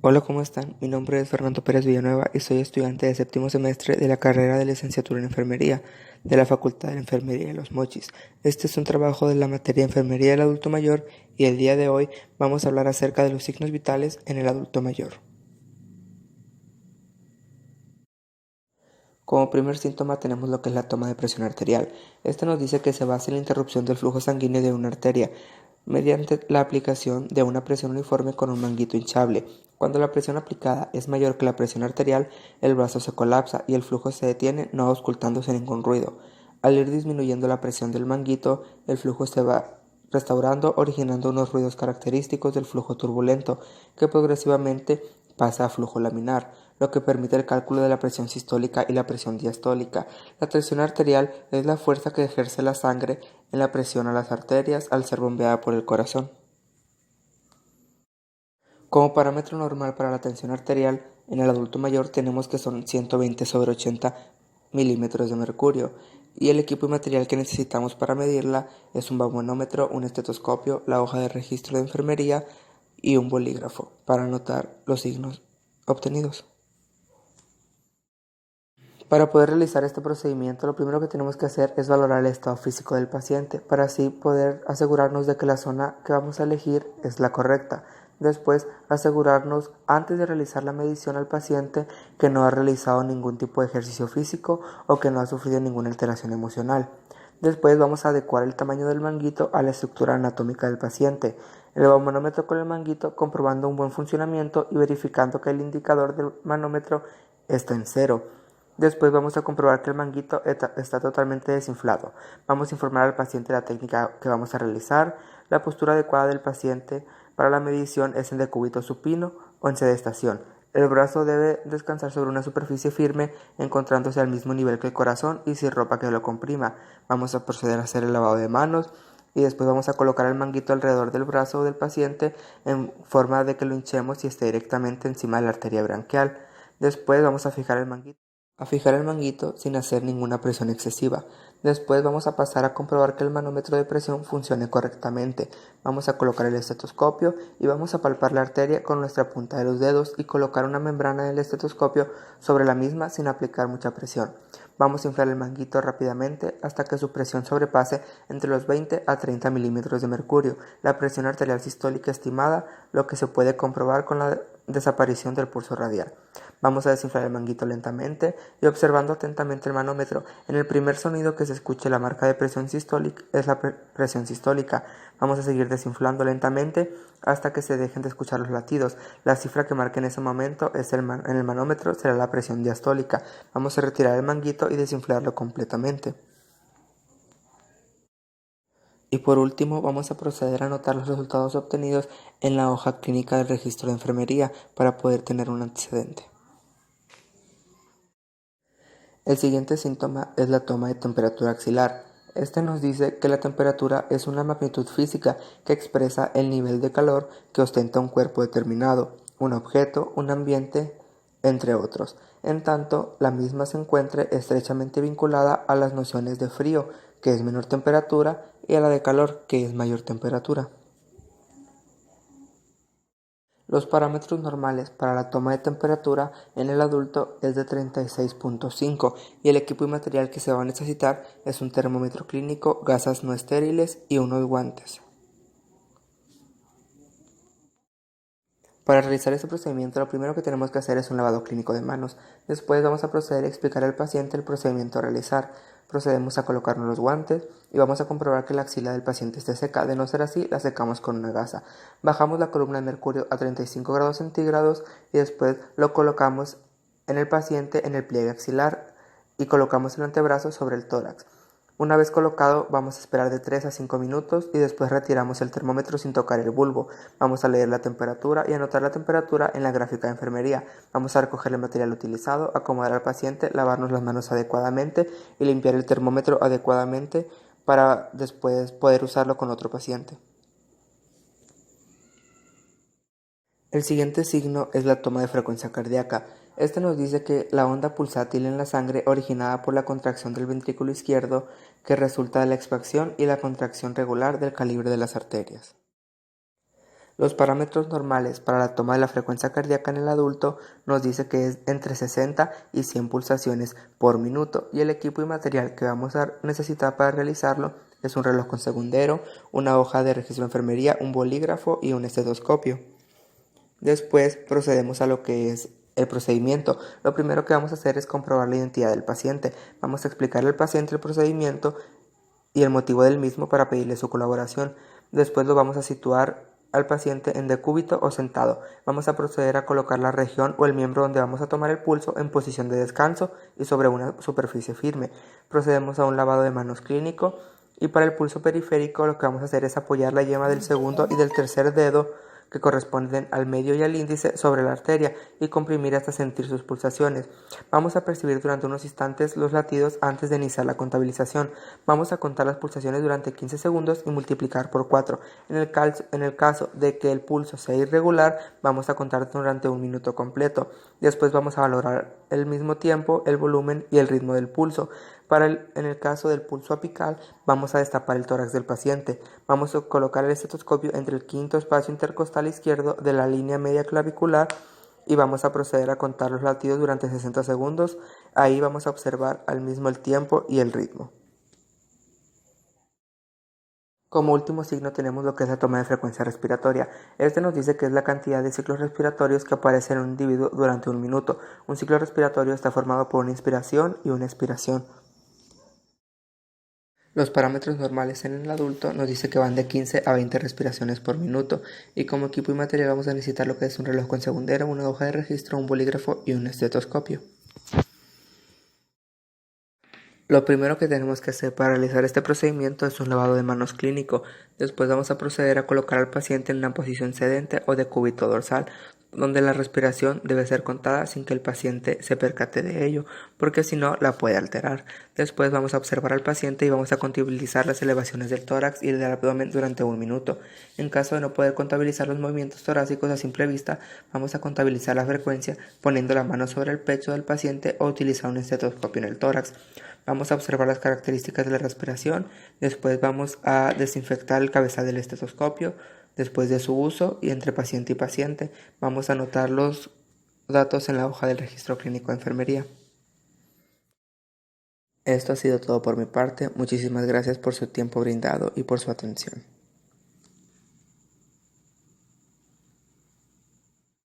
Hola, ¿cómo están? Mi nombre es Fernando Pérez Villanueva y soy estudiante de séptimo semestre de la carrera de licenciatura en enfermería de la Facultad de Enfermería de Los Mochis. Este es un trabajo de la materia de enfermería del adulto mayor y el día de hoy vamos a hablar acerca de los signos vitales en el adulto mayor. Como primer síntoma tenemos lo que es la toma de presión arterial. Este nos dice que se basa en la interrupción del flujo sanguíneo de una arteria mediante la aplicación de una presión uniforme con un manguito hinchable. Cuando la presión aplicada es mayor que la presión arterial, el brazo se colapsa y el flujo se detiene, no auscultándose ningún ruido. Al ir disminuyendo la presión del manguito, el flujo se va restaurando, originando unos ruidos característicos del flujo turbulento, que progresivamente pasa a flujo laminar, lo que permite el cálculo de la presión sistólica y la presión diastólica. La tensión arterial es la fuerza que ejerce la sangre en la presión a las arterias al ser bombeada por el corazón. Como parámetro normal para la tensión arterial, en el adulto mayor tenemos que son 120/80 milímetros de mercurio, y el equipo y material que necesitamos para medirla es un baumanómetro, un estetoscopio, la hoja de registro de enfermería y un bolígrafo para anotar los signos obtenidos. Para poder realizar este procedimiento, lo primero que tenemos que hacer es valorar el estado físico del paciente, para así poder asegurarnos de que la zona que vamos a elegir es la correcta. Después, asegurarnos antes de realizar la medición al paciente que no ha realizado ningún tipo de ejercicio físico o que no ha sufrido ninguna alteración emocional. Después vamos a adecuar el tamaño del manguito a la estructura anatómica del paciente. El manómetro con el manguito comprobando un buen funcionamiento y verificando que el indicador del manómetro está en cero. Después vamos a comprobar que el manguito está totalmente desinflado. Vamos a informar al paciente la técnica que vamos a realizar. La postura adecuada del paciente para la medición es en decúbito supino o en sedestación. El brazo debe descansar sobre una superficie firme, encontrándose al mismo nivel que el corazón y sin ropa que lo comprima. Vamos a proceder a hacer el lavado de manos y después vamos a colocar el manguito alrededor del brazo del paciente en forma de que lo hinchemos y esté directamente encima de la arteria branquial. Después vamos a fijar el manguito sin hacer ninguna presión excesiva. Después vamos a pasar a comprobar que el manómetro de presión funcione correctamente. Vamos a colocar el estetoscopio y vamos a palpar la arteria con nuestra punta de los dedos y colocar una membrana del estetoscopio sobre la misma sin aplicar mucha presión. Vamos a inflar el manguito rápidamente hasta que su presión sobrepase entre los 20 a 30 milímetros de mercurio, la presión arterial sistólica estimada, lo que se puede comprobar con la desaparición del pulso radial. Vamos a desinflar el manguito lentamente y observando atentamente el manómetro. En el primer sonido que se escuche la marca de presión sistólica es la presión sistólica. Vamos a seguir desinflando lentamente hasta que se dejen de escuchar los latidos. La cifra que marque en ese momento en el manómetro será la presión diastólica. Vamos a retirar el manguito y desinflarlo completamente. Y por último, vamos a proceder a anotar los resultados obtenidos en la hoja clínica del registro de enfermería para poder tener un antecedente. El siguiente síntoma es la toma de temperatura axilar. Este nos dice que la temperatura es una magnitud física que expresa el nivel de calor que ostenta un cuerpo determinado, un objeto, un ambiente, entre otros, en tanto la misma se encuentre estrechamente vinculada a las nociones de frío, que es menor temperatura, y a la de calor, que es mayor temperatura. Los parámetros normales para la toma de temperatura en el adulto es de 36.5 y el equipo y material que se va a necesitar es un termómetro clínico, gasas no estériles y unos guantes. Para realizar este procedimiento, lo primero que tenemos que hacer es un lavado clínico de manos. Después vamos a proceder a explicar al paciente el procedimiento a realizar. Procedemos a colocarnos los guantes y vamos a comprobar que la axila del paciente esté seca. De no ser así, la secamos con una gasa. Bajamos la columna de mercurio a 35 grados centígrados y después lo colocamos en el paciente en el pliegue axilar y colocamos el antebrazo sobre el tórax. Una vez colocado, vamos a esperar de 3 a 5 minutos y después retiramos el termómetro sin tocar el bulbo. Vamos a leer la temperatura y anotar la temperatura en la gráfica de enfermería. Vamos a recoger el material utilizado, acomodar al paciente, lavarnos las manos adecuadamente y limpiar el termómetro adecuadamente para después poder usarlo con otro paciente. El siguiente signo es la toma de frecuencia cardíaca. Este nos dice que la onda pulsátil en la sangre originada por la contracción del ventrículo izquierdo que resulta de la expansión y la contracción regular del calibre de las arterias. Los parámetros normales para la toma de la frecuencia cardíaca en el adulto nos dice que es entre 60 y 100 pulsaciones por minuto, y el equipo y material que vamos a necesitar para realizarlo es un reloj con segundero, una hoja de registro de enfermería, un bolígrafo y un estetoscopio. Después procedemos a lo que es el procedimiento. Lo primero que vamos a hacer es comprobar la identidad del paciente. Vamos a explicarle al paciente el procedimiento y el motivo del mismo para pedirle su colaboración. Después lo vamos a situar al paciente en decúbito o sentado. Vamos a proceder a colocar la región o el miembro donde vamos a tomar el pulso en posición de descanso y sobre una superficie firme. Procedemos a un lavado de manos clínico, y para el pulso periférico lo que vamos a hacer es apoyar la yema del segundo y del tercer dedo, que corresponden al medio y al índice, sobre la arteria y comprimir hasta sentir sus pulsaciones. Vamos a percibir durante unos instantes los latidos antes de iniciar la contabilización. Vamos a contar las pulsaciones durante 15 segundos y multiplicar por 4. En el caso de que el pulso sea irregular, vamos a contar durante un minuto completo. Después vamos a valorar al mismo tiempo el volumen y el ritmo del pulso. En el caso del pulso apical, vamos a destapar el tórax del paciente. Vamos a colocar el estetoscopio entre el quinto espacio intercostal izquierdo de la línea media clavicular y vamos a proceder a contar los latidos durante 60 segundos. Ahí vamos a observar al mismo el tiempo y el ritmo. Como último signo tenemos lo que es la toma de frecuencia respiratoria. Este nos dice que es la cantidad de ciclos respiratorios que aparecen en un individuo durante un minuto. Un ciclo respiratorio está formado por una inspiración y una expiración. Los parámetros normales en el adulto nos dice que van de 15 a 20 respiraciones por minuto, y como equipo y material vamos a necesitar lo que es un reloj con segundero, una hoja de registro, un bolígrafo y un estetoscopio. Lo primero que tenemos que hacer para realizar este procedimiento es un lavado de manos clínico. Después vamos a proceder a colocar al paciente en una posición sedente o decúbito dorsal, donde la respiración debe ser contada sin que el paciente se percate de ello, porque si no la puede alterar. Después vamos a observar al paciente y vamos a contabilizar las elevaciones del tórax y del abdomen durante un minuto. En caso de no poder contabilizar los movimientos torácicos a simple vista, vamos a contabilizar la frecuencia poniendo la mano sobre el pecho del paciente o utilizar un estetoscopio en el tórax. Vamos a observar las características de la respiración. Después vamos a desinfectar el cabezal del estetoscopio después de su uso, y entre paciente y paciente vamos a anotar los datos en la hoja del registro clínico de enfermería. Esto ha sido todo por mi parte. Muchísimas gracias por su tiempo brindado y por su atención.